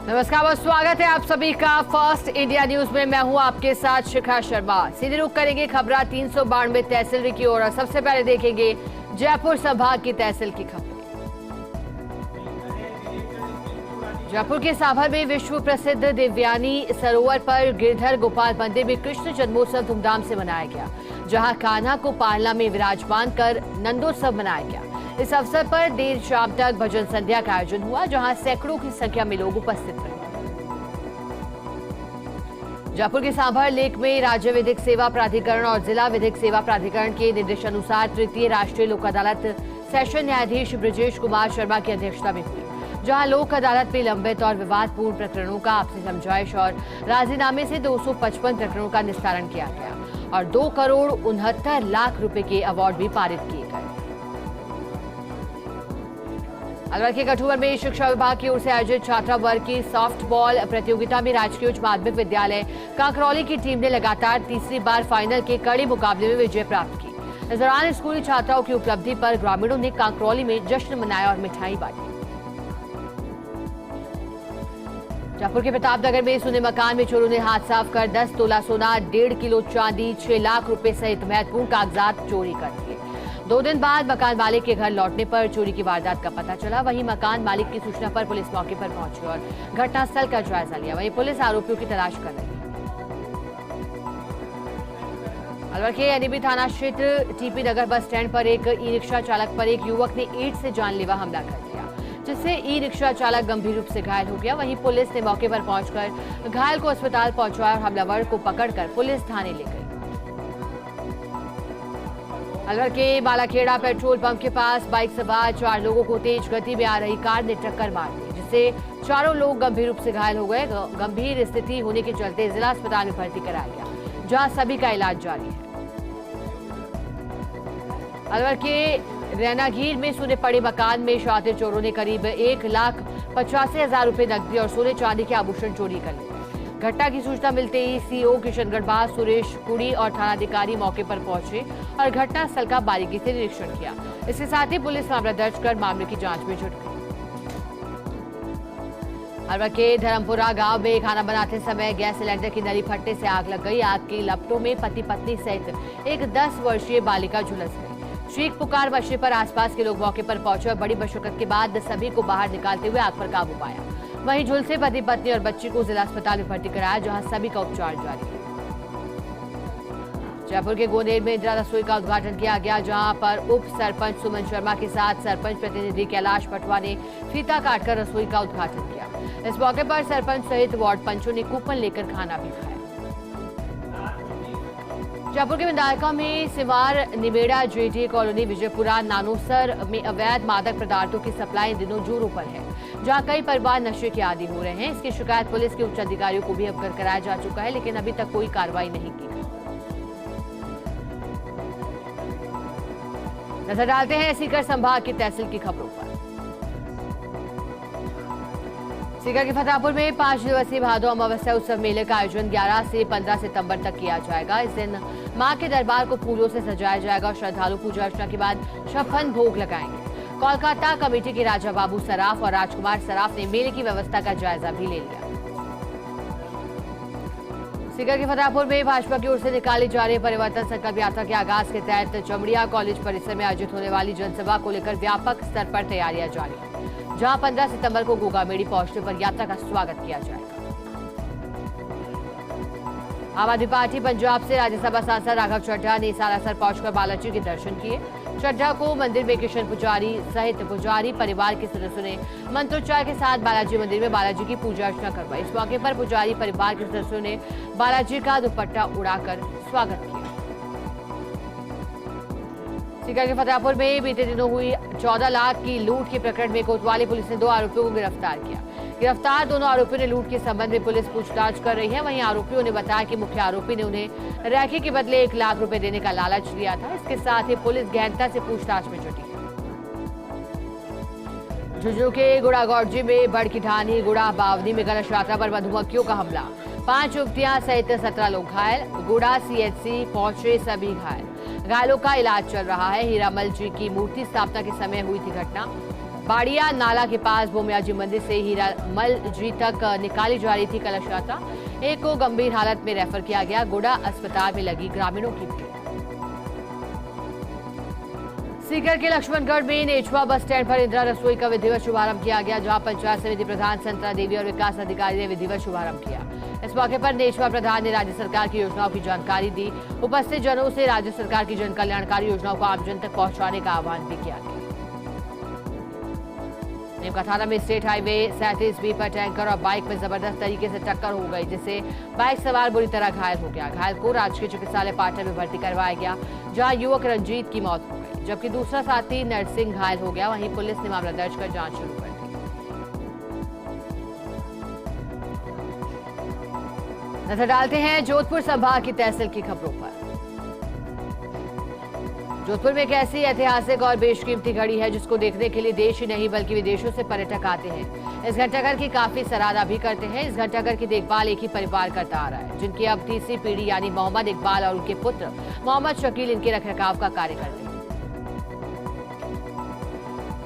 नमस्कार और स्वागत है आप सभी का फर्स्ट इंडिया न्यूज में। मैं हूं आपके साथ शिखा शर्मा। सीधे रुख करेंगे खबरा 392 तहसील की ओर और सबसे पहले देखेंगे जयपुर संभाग की तहसील की खबर। जयपुर के साभर में विश्व प्रसिद्ध देवयानी सरोवर पर गिरधर गोपाल मंदिर में कृष्ण जन्मोत्सव धूमधाम से मनाया गया, जहां कान्हा को पालना में विराजमान कर नंदोत्सव मनाया गया। इस अवसर पर देर शाम तक भजन संध्या का आयोजन हुआ, जहां सैकड़ों की संख्या में लोग उपस्थित रहे। जयपुर के सांभर लेक में राज्य विधिक सेवा प्राधिकरण और जिला विधिक सेवा प्राधिकरण के निर्देशानुसार तृतीय राष्ट्रीय लोक अदालत सेशन न्यायाधीश ब्रजेश कुमार शर्मा की अध्यक्षता में हुई, जहां लोक अदालत में लंबित और विवादपूर्ण प्रकरणों का आपसी समझाइश और राजीनामे से 255 प्रकरणों का निस्तारण किया गया और 2 करोड़ 69 लाख रुपए के अवार्ड भी पारित किए गए। अलवर के कठुआ में शिक्षा विभाग की ओर से आयोजित छात्रा वर्ग की सॉफ्टबॉल प्रतियोगिता में राजकीय उच्च माध्यमिक विद्यालय कांकरौली की टीम ने लगातार तीसरी बार फाइनल के कड़ी मुकाबले में विजय प्राप्त की। इस दौरान स्कूली छात्राओं की उपलब्धि पर ग्रामीणों ने कांकरौली में जश्न मनाया और मिठाई बांटी। जयपुर के प्रतापनगर में सुने मकान में चोरों ने हाथ साफ कर 10 तोला सोना, 1.5 किलो चांदी, 6 लाख रुपए सहित महत्वपूर्ण कागजात चोरी कर दिए। 2 दिन बाद मकान मालिक के घर लौटने पर चोरी की वारदात का पता चला। वहीं मकान मालिक की सूचना पर पुलिस मौके पर पहुंची और घटनास्थल का जायजा लिया। वहीं पुलिस आरोपियों की तलाश कर रही है। अलवर के एनईबी थाना क्षेत्र टीपी नगर बस स्टैंड पर एक ई रिक्शा चालक पर एक युवक ने ईंट से जानलेवा हमला कर दिया, जिससे ई रिक्शा चालक गंभीर रूप से घायल हो गया। वहीं पुलिस ने मौके पर पहुंचकर घायल को अस्पताल पहुंचाया और हमलावर को पकड़कर पुलिस थाने ले गई। अलवर के बालाखेड़ा पेट्रोल पंप के पास बाइक सवार 4 लोगों को तेज गति में आ रही कार ने टक्कर मार दी, जिससे चारों लोग गंभीर रूप से घायल हो गए। गंभीर स्थिति होने के चलते जिला अस्पताल में भर्ती कराया गया, जहां सभी का इलाज जारी है। अलवर के रैनागीर में सुने पड़े मकान में शातिर चोरों ने करीब 1,85,000 रुपए नकदी और सोने चांदी के आभूषण चोरी कर लिए। घटना की सूचना मिलते ही सीओ किशनगढ़ सुरेश कुड़ी और थानाधिकारी मौके पर पहुंचे और घटनास्थल का बारीकी से निरीक्षण किया। इसके साथ ही पुलिस मामला दर्ज कर मामले की जांच में जुट गई। अलवर के धर्मपुरा गांव में खाना बनाते समय गैस सिलेंडर की नली फटने से आग लग गई। आग की लपटों में पति पत्नी सहित एक 10 वर्षीय बालिका झुलस गई। चीख पुकार मचने पर आसपास के लोग मौके पर पहुंचे और बड़ी मशक्कत के बाद सभी को बाहर निकालते हुए आग पर काबू पाया। वहीं झुलसे पति पत्नी और बच्ची को जिला अस्पताल में भर्ती कराया, जहां सभी का उपचार जारी है। जयपुर के गोनेर में इंदिरा रसोई का उद्घाटन किया गया, जहां पर उप सरपंच सुमन शर्मा के साथ सरपंच प्रतिनिधि कैलाश पटवा ने फीता काटकर रसोई का उद्घाटन किया। इस मौके पर सरपंच सहित वार्ड पंचों ने कूपन लेकर खाना भी खाया। जयपुर के विधायका में सिवार निमेड़ा जेटी कॉलोनी विजयपुरा नानोसर में अवैध मादक पदार्थों की सप्लाई इन दिनों जोरों पर है, जहां कई परिवार नशे के आदी हो रहे हैं। इसकी शिकायत पुलिस के उच्च अधिकारियों को भी अवगत कराया जा चुका है, लेकिन अभी तक कोई कार्रवाई नहीं की गई। नजर डालते हैं सीकर संभाग की तहसील की खबरों पर। सीकर के फतेहपुर में 5 दिवसीय भादो अमावस्या उत्सव मेले का आयोजन 11 से 15 सितंबर तक किया जाएगा। इस दिन मां के दरबार को फूलों से सजाया जाएगा और श्रद्धालु पूजा अर्चना के बाद छप्पन भोग लगाएंगे। कोलकाता कमेटी के राजा बाबू सराफ और राजकुमार सराफ ने मेले की व्यवस्था का जायजा भी ले लिया। सीकर के फतेहपुर में भाजपा की ओर से निकाली जा रही परिवर्तन संकल्प यात्रा के आगाज के तहत चमड़िया कॉलेज परिसर में आयोजित होने वाली जनसभा को लेकर व्यापक स्तर पर तैयारियां जारी है, जहां 15 सितंबर को गोगामेड़ी पहुंचने पर यात्रा का स्वागत किया जाएगा। आम आदमी पार्टी पंजाब से राज्यसभा सांसद राघव चड्ढा ने सालासर पहुंचकर बालाजी के दर्शन किए। चड्ढा को मंदिर में किशन पुजारी सहित पुजारी परिवार के सदस्यों ने मंत्रोच्चार के साथ बालाजी मंदिर में बालाजी की पूजा अर्चना करवाई। इस मौके पर पुजारी परिवार के सदस्यों ने बालाजी का दुपट्टा उड़ाकर स्वागत किया। सीकर के फतेहपुर में बीते दिनों हुई 14 लाख की लूट के प्रकरण में कोतवाली पुलिस ने 2 आरोपियों को गिरफ्तार किया। गिरफ्तार दोनों आरोपियों ने लूट के संबंध में पुलिस पूछताछ कर रही है। वहीं आरोपियों ने बताया कि मुख्य आरोपी ने उन्हें राखी के बदले 1 लाख रुपए देने का लालच दिया था। इसके साथ ही पुलिस गहनता से पूछताछ में जुटी है। झुंझुनू के गुड़ागौड़जी में बड़की ढानी गुड़ा बावनी में गणेश यात्रा पर मधुमक्खियों का हमला, 5 युवतियां सहित 17 लोग घायल। गुड़ा सीएचसी पहुंचे सभी घायल। घायलों का इलाज चल रहा है। हीरामल जी की मूर्ति स्थापना के समय हुई थी घटना। बाड़िया नाला के पास बोमियाजी मंदिर से हीरामल जी तक निकाली जा रही थी कलश यात्रा। एक को गंभीर हालत में रेफर किया गया। गोड़ा अस्पताल में लगी ग्रामीणों की भीड़। सीकर के लक्ष्मणगढ़ में नेचवा बस स्टैंड पर इंदिरा रसोई का विधिवत शुभारंभ किया गया, जहां पंचायत समिति प्रधान संतरा देवी और विकास अधिकारी ने विधिवत शुभारंभ किया। इस मौके पर नेचवा प्रधान ने राज्य सरकार की योजनाओं की जानकारी दी। उपस्थित जनों से राज्य सरकार की जन कल्याणकारी योजनाओं को आमजन तक पहुंचाने का आह्वान भी किया गया। नीमका थाना में स्टेट हाईवे 37B पर टैंकर और बाइक में जबरदस्त तरीके से टक्कर हो गई, जिससे बाइक सवार बुरी तरह घायल हो गया। घायल को राजकीय चिकित्सालय पाटन में भर्ती करवाया गया, जहां युवक रंजीत की मौत हो गई, जबकि दूसरा साथी नरसिंह घायल हो गया। वहीं पुलिस ने मामला दर्ज कर जांच शुरू कर दी। नजर डालते हैं जोधपुर संभाग की तहसील की खबरों पर। जोधपुर में एक ऐसी ऐतिहासिक और बेशकीमती घड़ी है जिसको देखने के लिए देश ही नहीं बल्कि विदेशों से पर्यटक आते हैं। इस घंटाघर की काफी सराहना भी करते हैं। इस घंटाघर की देखभाल एक ही परिवार करता आ रहा है, जिनकी अब तीसरी पीढ़ी यानी मोहम्मद इकबाल और उनके पुत्र मोहम्मद शकील इनके रखरखाव का कार्य करते हैं।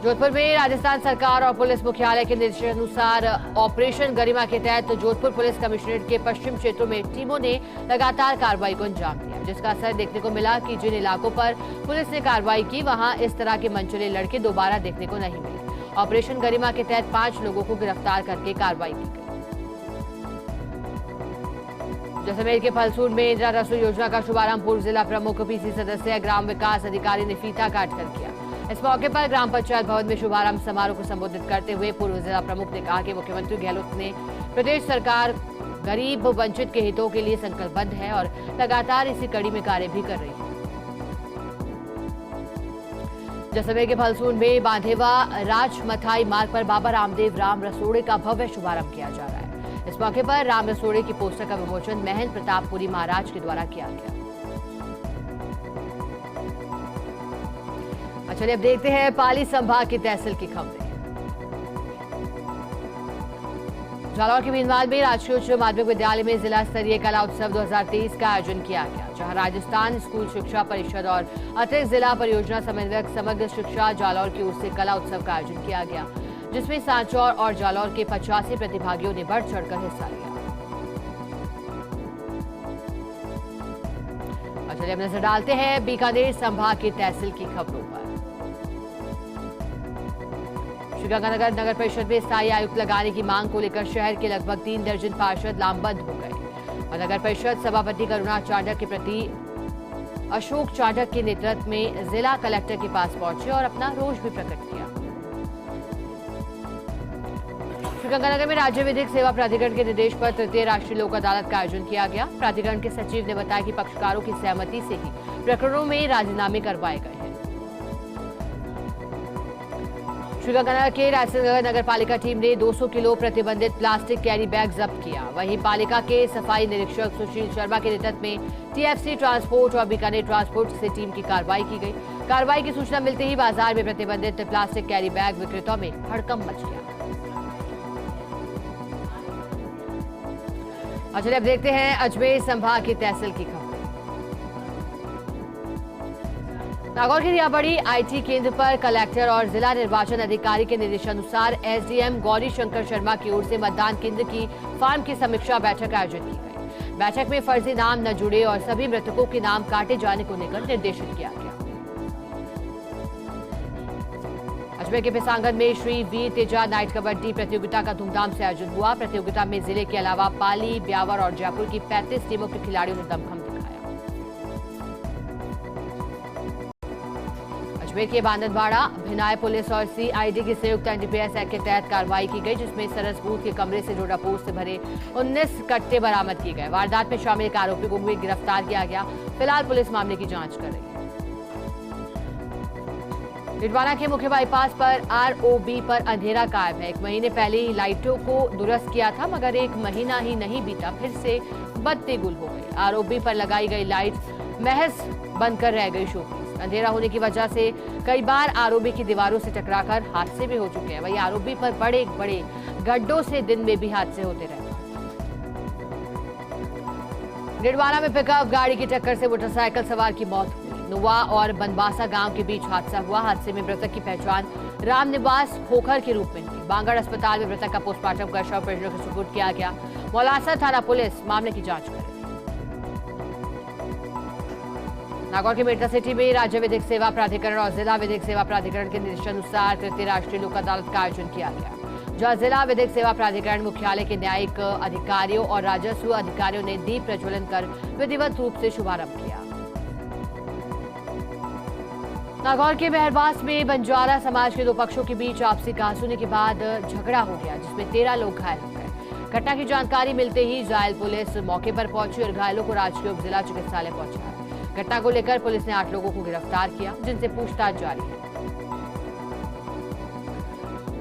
जोधपुर में राजस्थान सरकार और पुलिस मुख्यालय के निर्देशानुसार ऑपरेशन गरिमा के तहत जोधपुर पुलिस कमिश्नरेट के पश्चिम क्षेत्रों में टीमों ने लगातार कार्रवाई को अंजाम दिया, जिसका असर देखने को मिला कि जिन इलाकों पर पुलिस ने कार्रवाई की वहां इस तरह के मनचले लड़के दोबारा देखने को नहीं मिले। ऑपरेशन गरिमा के तहत 5 लोगों को गिरफ्तार करके कार्रवाई की गई। जैसलमेर के फलसूर में इंदिरा रसोई योजना का शुभारंभ पूर्व जिला प्रमुख पीसी सदस्य ग्राम विकास अधिकारी ने फीता काटकर किया। इस मौके पर ग्राम पंचायत भवन में शुभारंभ समारोह को संबोधित करते हुए पूर्व जिला प्रमुख ने कहा कि मुख्यमंत्री गहलोत ने प्रदेश सरकार गरीब वंचित के हितों के लिए संकल्पबद्ध है और लगातार इसी कड़ी में कार्य भी कर रही है। जैसलमेर के फलसूर में बांधेवा राजमथाई मार्ग पर बाबा रामदेव राम रसोड़े का भव्य शुभारंभ किया जा रहा है। इस मौके पर राम रसोड़े की पोस्टर का विमोचन महंत प्रतापपुरी महाराज के द्वारा किया गया। चलिए अब देखते हैं पाली संभाग की तहसील की खबरें। जालौर के भीनमाल में राजकीय उच्च माध्यमिक विद्यालय में जिला स्तरीय कला उत्सव 2023 का आयोजन किया गया, जहां राजस्थान स्कूल शिक्षा परिषद और अतिरिक्त जिला परियोजना समन्वयक समग्र शिक्षा जालौर की ओर से कला उत्सव का आयोजन किया गया, जिसमें सांचौर और जालौर के 85 प्रतिभागियों ने बढ़ चढ़कर हिस्सा लिया। चलिए अब नजर डालते हैं बीकानेर संभाग की तहसील की खबरों पर। श्रीगंगानगर नगर परिषद में स्थायी आयुक्त लगाने की मांग को लेकर शहर के लगभग 3 दर्जन पार्षद लामबंद हो गए और नगर परिषद सभापति करुणा चांडक के प्रति अशोक चांडक के नेतृत्व में जिला कलेक्टर के पास पहुंचे और अपना रोष भी प्रकट किया। श्रीगंगानगर में राज्य विधिक सेवा प्राधिकरण के निर्देश पर तृतीय राष्ट्रीय लोक अदालत का आयोजन किया गया। प्राधिकरण के सचिव ने बताया कि पक्षकारों की सहमति से ही प्रकरणों में राजीनामे करवाए गए हैं। श्रीगंगानगर के राजसिंहनगर नगर पालिका टीम ने 200 किलो प्रतिबंधित प्लास्टिक कैरी बैग जब्त किया। वहीं पालिका के सफाई निरीक्षक सुशील शर्मा के नेतृत्व में टीएफसी ट्रांसपोर्ट और बीकानेर ट्रांसपोर्ट से टीम की कार्रवाई की गई। कार्रवाई की सूचना मिलते ही बाजार में प्रतिबंधित प्लास्टिक कैरी बैग विक्रेताओं में हड़कंप मच गया। और चलिए अब देखते हैं अजमेर संभाग की तहसील की खबर। नागौर के रियाबड़ी आईटी केंद्र पर कलेक्टर और जिला निर्वाचन अधिकारी के निर्देशानुसार एसडीएम गौरी शंकर शर्मा की ओर से मतदान केंद्र की फार्म की समीक्षा बैठक आयोजित की गई। बैठक में फर्जी नाम न जुड़े और सभी मृतकों के नाम काटे जाने को लेकर निर्देशित किया गया। अजमेर के पिसांगन में श्री वीर तेजा नाइट कबड्डी प्रतियोगिता का धूमधाम से आयोजन हुआ। प्रतियोगिता में जिले के अलावा पाली, ब्यावर और जयपुर की 35 टीमों के खिलाड़ियों ने दमखम दिखाया। अजमेर के बांदनवाड़ा भिनाय पुलिस और सीआईडी की संयुक्त एनडीपीएस एक्ट के तहत कार्रवाई की गई, जिसमें सरस बूथ के कमरे से डोडापोस्त से भरे 19 कट्टे बरामद किए गए। वारदात में शामिल एक आरोपी को भी गिरफ्तार किया गया। फिलहाल पुलिस मामले की जांच कर रही है। डिडवाना के मुख्य बाईपास पर आरओबी पर अंधेरा कायम है। 1 महीने पहले ही लाइटों को दुरुस्त किया था, मगर 1 महीना ही नहीं बीता फिर से बत्ती गुल हो गई। आरओबी पर लगाई गई लाइट महज बनकर रह गई शोपीस। अंधेरा होने की वजह से कई बार आरओबी की दीवारों से टकराकर हादसे भी हो चुके हैं। वहीं आरओबी पर बड़े बड़े गड्ढों से दिन में भी हादसे होते रहते हैं। डिडवाना में पिकअप गाड़ी की टक्कर से मोटरसाइकिल सवार की मौत हुई। नुवा और बनबासा गांव के बीच हादसा हुआ। हादसे में मृतक की पहचान रामनिवास खोखर के रूप में हुई। बांगड़ अस्पताल में मृतक का पोस्टमार्टम कर शव परिजनों को सुपुर्द किया गया। मौलासा थाना पुलिस मामले की जांच कर रही है। नागौर के मेडता सिटी में राज्य विधिक सेवा प्राधिकरण और जिला विधिक सेवा प्राधिकरण के निर्देशानुसार तृतीय राष्ट्रीय लोक अदालत का आयोजन किया गया, जहां जिला विधिक सेवा प्राधिकरण मुख्यालय के न्यायिक अधिकारियों और राजस्व अधिकारियों ने दीप प्रज्वलन कर विधिवत रूप से शुभारंभ किया। नागौर के मेहरबास में बंजारा समाज के दो पक्षों के बीच आपसी कहासुनी के बाद झगड़ा हो गया, जिसमें 13 लोग घायल हो गए। घटना की जानकारी मिलते ही जायल पुलिस मौके पर पहुंची और घायलों को राजकीय उप जिला चिकित्सालय पहुंचाया। घटना को लेकर पुलिस ने 8 लोगों को गिरफ्तार किया, जिनसे पूछताछ जारी है।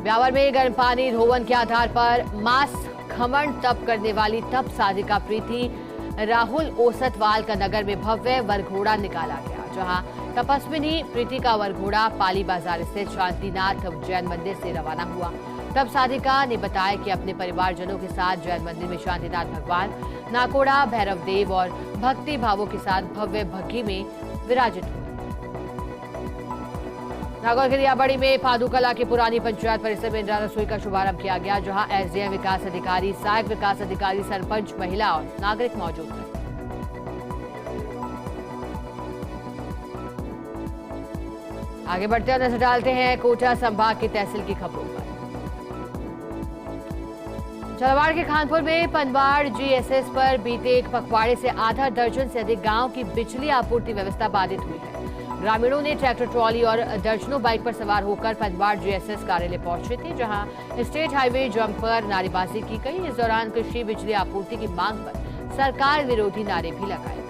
ब्यावर में गर्म पानी धोवन के आधार पर मास खमन तप करने वाली तप साधिका प्रीति राहुल ओसतवाल का नगर में भव्य वरघोड़ा निकाला गया, जहां तपस्विनी प्रीति का वरघोड़ा पाली बाजार स्थित शांतिनाथ जैन मंदिर से रवाना हुआ। तब साधिका ने बताया कि अपने परिवारजनों के साथ जैन मंदिर में शांतिनाथ भगवान, नाकोड़ा भैरव देव और भक्ति भावों के साथ भव्य भग्गी में विराजित हुए। नागौर के दियाबड़ी में पादुकला के पुरानी पंचायत परिसर में इंदिरा रसोई का शुभारंभ किया गया, जहां एसडीएम विकास अधिकारी, सहायक विकास अधिकारी, सरपंच, महिला और नागरिक मौजूद थे। आगे बढ़ते हुए नजर डालते हैं कोटा संभाग की तहसील की खबरों पर। झालावाड़ के खानपुर में पनवाड़ जीएसएस पर बीते एक पखवाड़े से आधा दर्जन से अधिक गांव की बिजली आपूर्ति व्यवस्था बाधित हुई है। ग्रामीणों ने ट्रैक्टर ट्रॉली और दर्जनों बाइक पर सवार होकर पनवाड़ जीएसएस कार्यालय पहुंचे थे, जहां स्टेट हाईवे जंप पर नारेबाजी की गई। इस दौरान कृषि बिजली आपूर्ति की मांग पर सरकार विरोधी नारे भी लगाए गए।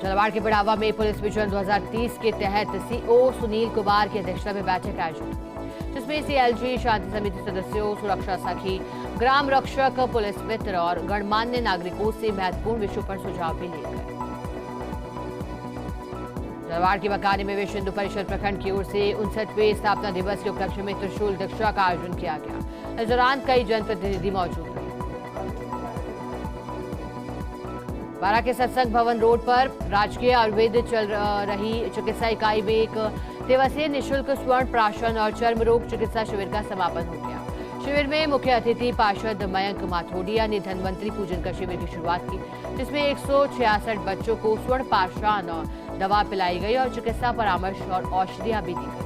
झालावाड़ के पिड़ावा में पुलिस विजन 2030 के तहत सीओ सुनील कुमार की अध्यक्षता में बैठक आयोजित हुई, जिसमें सीएलजी, शांति समिति सदस्यों, सुरक्षा सखी, ग्राम रक्षक, पुलिस मित्र और गणमान्य नागरिकों से महत्वपूर्ण विषयों पर सुझाव भी लिए गए। झालावाड़ के बकाने में विश्व हिंदू परिषद प्रखंड की ओर से 59वें स्थापना दिवस के उपलक्ष्य में त्रिशूल दीक्षा का आयोजन किया गया। इस दौरान कई जनप्रतिनिधि मौजूद रहे। बारा के सत्संग भवन रोड पर राजकीय आयुर्वेद चल रही चिकित्सा इकाई में एक दिवसीय निःशुल्क स्वर्ण प्राशन और चर्म रोग चिकित्सा शिविर का समापन हो गया। शिविर में मुख्य अतिथि पार्षद मयंक माथोडिया ने धनवंतरी पूजन कर शिविर की शुरुआत की, जिसमें 166 बच्चों को स्वर्ण पाषाण और दवा पिलाई गई और चिकित्सा परामर्श और औषधियां भी दी गई।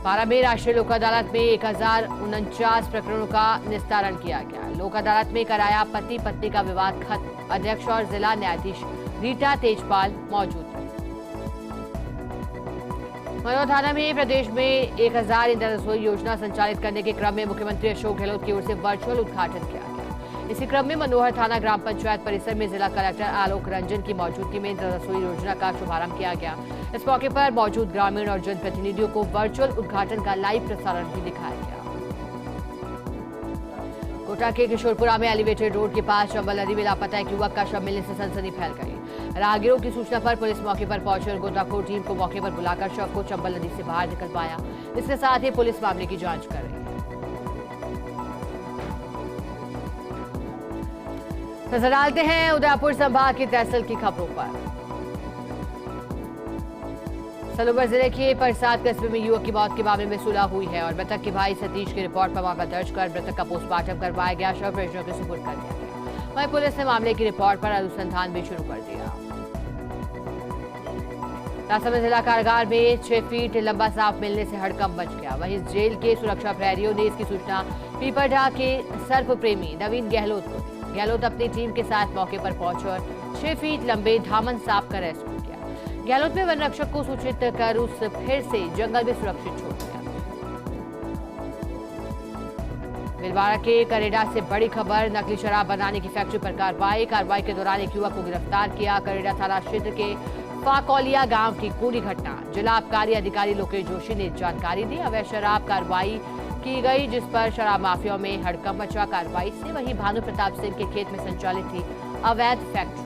बारा में राष्ट्रीय लोक अदालत में 1049 प्रकरणों का निस्तारण किया गया। लोक अदालत में कराया पति पत्नी का विवाद खत्म। अध्यक्ष और जिला न्यायाधीश रीटा तेजपाल मौजूद थे। मनोहर थाना में प्रदेश में 1000 इंदिरा रसोई योजना संचालित करने के क्रम में मुख्यमंत्री अशोक गहलोत की ओर से वर्चुअल उद्घाटन किया गया। इसी क्रम में मनोहर थाना ग्राम पंचायत परिसर में जिला कलेक्टर आलोक रंजन की मौजूदगी में इंदिरा रसोई योजना का शुभारंभ किया गया। इस मौके पर मौजूद ग्रामीण और जनप्रतिनिधियों को वर्चुअल उद्घाटन का लाइव प्रसारण भी दिखाया गया। कोटा के किशोरपुरा में एलिवेटेड रोड के पास चंबल नदी में लापता एक युवक का शव मिलने से सनसनी फैल गई। राहगीरों की सूचना पर पुलिस मौके पर पहुंची और गोताखोर टीम को मौके पर बुलाकर शव को चंबल नदी से बाहर निकलवाया। इसके साथ ही पुलिस मामले की जांच कर रही है। नजर डालते हैं उदयपुर संभाग की तहसील की खबरों पर। सलोबर जिले के परसाद कस्बे में युवक की मौत के मामले में सुलह हुई है और मृतक के भाई सतीश की रिपोर्ट पर मामला दर्ज कर मृतक का पोस्टमार्टम करवाया गया। शव परिजनों के सुपुर्द कर दिया गया। वहीं पुलिस ने मामले की रिपोर्ट पर अनुसंधान भी शुरू कर दिया। राजसमंद जिला कारागार में 6 फीट लंबा सांप मिलने से हड़कंप मच गया। वहीं जेल के सुरक्षा प्रहरियों ने इसकी सूचना पीपरडा के सर्प प्रेमी नवीन गहलोत को दी। गहलोत अपनी टीम के साथ मौके पर पहुंचे और 6 फीट लंबे धामन सांप का रेस्क्यू किया। गहलोत ने वन रक्षक को सूचित कर उस फिर से जंगल में सुरक्षित छोड़ दिया। भिलवाड़ा के करेडा से बड़ी खबर, नकली शराब बनाने की फैक्ट्री पर कार्रवाई के दौरान एक युवक को गिरफ्तार किया। करेडा थाना क्षेत्र के फाकौलिया गांव की पूरी घटना जिला आबकारी अधिकारी लोकेश जोशी ने जानकारी दी। अवैध शराब कार्रवाई की गई, जिस पर शराब माफियाओं में हड़कंप मचा। कार्रवाई से वहीं भानु प्रताप सिंह के खेत में संचालित थी अवैध फैक्ट्री।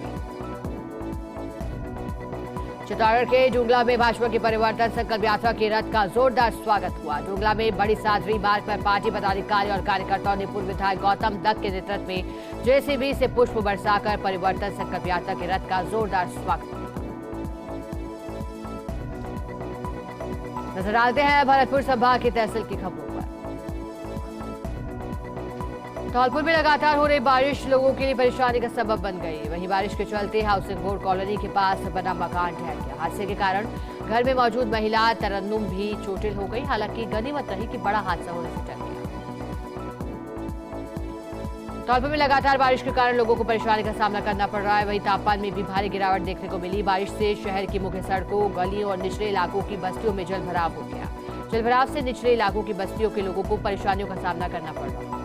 चित्तौड़गढ़ के डुंगला में भाजपा की परिवर्तन संकल्प यात्रा के रथ का जोरदार स्वागत हुआ। डुंगला में बड़ी सादरी मार्ग पर पार्टी पदाधिकारी और कार्यकर्ताओं ने पूर्व विधायक गौतम दत्त के नेतृत्व में जेसीबी से पुष्प बरसाकर परिवर्तन संकल्प यात्रा के रथ का जोरदार स्वागत किया। नजर डालते हैं भरतपुर संभाग की तहसील की खबरों पर। धौलपुर में लगातार हो रही बारिश लोगों के लिए परेशानी का सबब बन गई। वहीं बारिश के चलते हाउसिंग बोर्ड कॉलोनी के पास बना मकान ढह गया। हादसे के कारण घर में मौजूद महिला तरन्नुम भी चोटिल हो गई। हालांकि गनीमत रही कि बड़ा हादसा होने से टल गया। धौलपुर में लगातार बारिश के कारण लोगों को परेशानी का सामना करना पड़ रहा है। वहीं तापमान में भी भारी गिरावट देखने को मिली। बारिश से शहर की मुख्य सड़कों, गलियों और निचले इलाकों की बस्तियों में जलभराव हो गया। जलभराव से निचले इलाकों की बस्तियों के लोगों को परेशानियों का सामना करना पड़ रहा है।